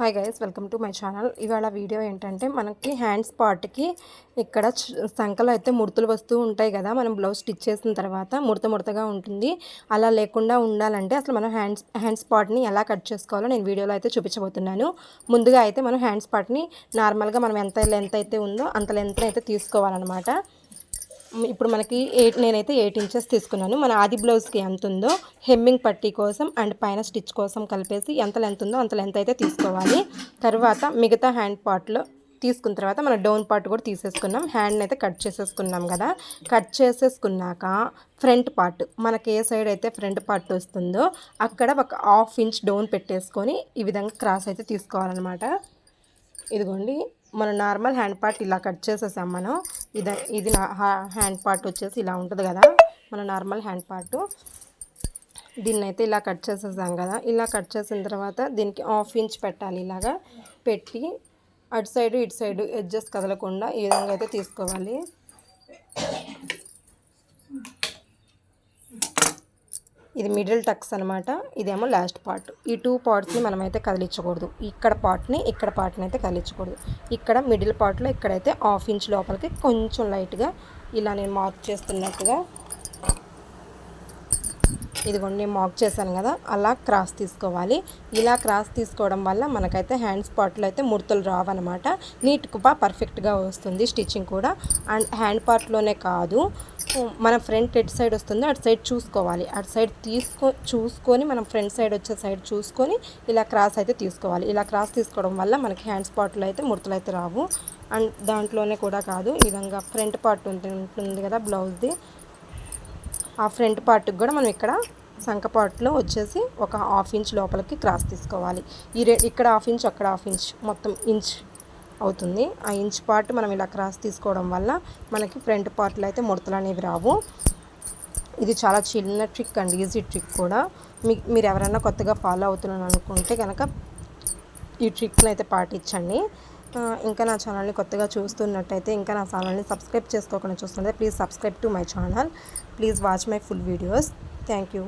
Hi guys, welcome to my channel. ఇవాళ video ఏంటంటే మనకి హ్యాండ్స్ పార్ట్కి ఇక్కడ సంకలో అయితే ముడతలు వస్తూ ఉంటాయి కదా. మనం బ్లౌజ్ స్టిచ్ చేసిన తర్వాత ముడతగా ఉంటుంది. అలా లేకుండా ఉండాలంటే అసలు మనం హ్యాండ్స్ పార్ట్ని ఎలా కట్ చేసుకోవాలో నేను వీడియోలో అయితే చూపించబోతున్నాను. ముందుగా అయితే మనం హ్యాండ్స్ పార్ట్ని నార్మల్గా మనం ఎంత లెంత్ అయితే ఉందో అంత లెంత్ అయితే తీసుకోవాలన్నమాట. ఇప్పుడు మనకి నేనైతే 8 ఇంచెస్ తీసుకున్నాను. మన ఆది బ్లౌజ్కి ఎంత ఉందో హెమ్మింగ్ పట్టీ కోసం అండ్ పైన స్టిచ్ కోసం కలిపేసి ఎంత లెంత్ ఉందో అంత లెంత్ అయితే తీసుకోవాలి. తర్వాత మిగతా హ్యాండ్ పార్ట్లో తీసుకున్న తర్వాత మన డౌన్ పార్ట్ కూడా తీసేసుకున్నాం. హ్యాండ్ని అయితే కట్ చేసేసుకున్నాం కదా. కట్ చేసేసుకున్నాక ఫ్రంట్ పార్ట్ మనకి ఏ సైడ్ అయితే ఫ్రంట్ పార్ట్ వస్తుందో అక్కడ ఒక 1/2 ఇంచ్ డౌన్ పెట్టేసుకొని ఈ విధంగా క్రాస్ అయితే తీసుకోవాలన్నమాట. ఇదిగోండి, మన నార్మల్ హ్యాండ్ పార్ట్ ఇలా కట్ చేసేసాం మనం. ఇది హ్యాండ్ పార్ట్ వచ్చేసి ఇలా ఉంటుంది కదా, మన నార్మల్ హ్యాండ్ పార్ట్. దీన్ని అయితే ఇలా కట్ చేసేసాం కదా. ఇలా కట్ చేసిన తర్వాత దీనికి 1/2 ఇంచ్ పెట్టాలి. ఇలాగా పెట్టి అటు సైడు ఇటు సైడు ఎడ్జెస్ కదలకుండా ఈ విధంగా అయితే తీసుకోవాలి. ఇది మిడిల్ టక్స్ అనమాట. ఇదేమో లాస్ట్ పార్ట్. ఈ 2 పార్ట్స్ని మనమైతే కదిలించకూడదు. ఇక్కడ పార్ట్ని అయితే కదిలించకూడదు. ఇక్కడ మిడిల్ పార్ట్లో ఇక్కడైతే 1/2 ఇంచ్ లోపలికి కొంచెం లైట్గా ఇలా నేను మార్క్ చేస్తున్నట్టుగా, ఇదిగోండి నేను మార్క్ చేశాను కదా, అలా క్రాస్ తీసుకోవాలి. ఇలా క్రాస్ తీసుకోవడం వల్ల మనకైతే హ్యాండ్స్ పార్ట్లో అయితే ముడతలు రావన్నమాట. నీట్గా పర్ఫెక్ట్గా వస్తుంది స్టిచ్చింగ్ కూడా. అండ్ హ్యాండ్ పార్ట్లోనే కాదు, మన ఫ్రంట్ ఎటు సైడ్ వస్తుందో అటు సైడ్ చూసుకోవాలి. అటు సైడ్ చూసుకొని మనం ఫ్రంట్ సైడ్ వచ్చే సైడ్ చూసుకొని ఇలా క్రాస్ అయితే తీసుకోవాలి. ఇలా క్రాస్ తీసుకోవడం వల్ల మనకి హ్యాండ్స్ పార్ట్లో అయితే ముడతలు అయితే రావు. అండ్ దాంట్లోనే కూడా కాదు, ఈ విధంగా ఫ్రంట్ పార్ట్ ఉంటుంది కదా బ్లౌజ్ది, ఆ ఫ్రంట్ పార్ట్కి కూడా మనం ఇక్కడ సంక పార్ట్లో వచ్చేసి ఒక 1/2 ఇంచ్ లోపలికి క్రాస్ తీసుకోవాలి. ఇక్కడ 1/2 ఇంచ్ అక్కడ 1/2 ఇంచ్ మొత్తం ఇంచ్ అవుతుంది. ఆ ఇంచ్ పార్ట్ మనం ఇలా క్రాస్ తీసుకోవడం వల్ల మనకి ఫ్రంట్ పార్ట్లో అయితే ముడతలు అనేవి రావు. ఇది చాలా చిన్న ట్రిక్ అండ్ ఈజీ ట్రిక్ కూడా. మీరు ఎవరైనా కొత్తగా ఫాలో అవుతున్నాను అనుకుంటే కనుక ఈ ట్రిక్ని అయితే పాటించండి. ఇంకా నా ఛానల్ని కొత్తగా చూస్తున్నట్టయితే, ఇంకా నా ఛానల్ని సబ్స్క్రైబ్ చేసుకోకుండా చూస్తుంటే please subscribe to my channel. Please watch my full videos. Thank you.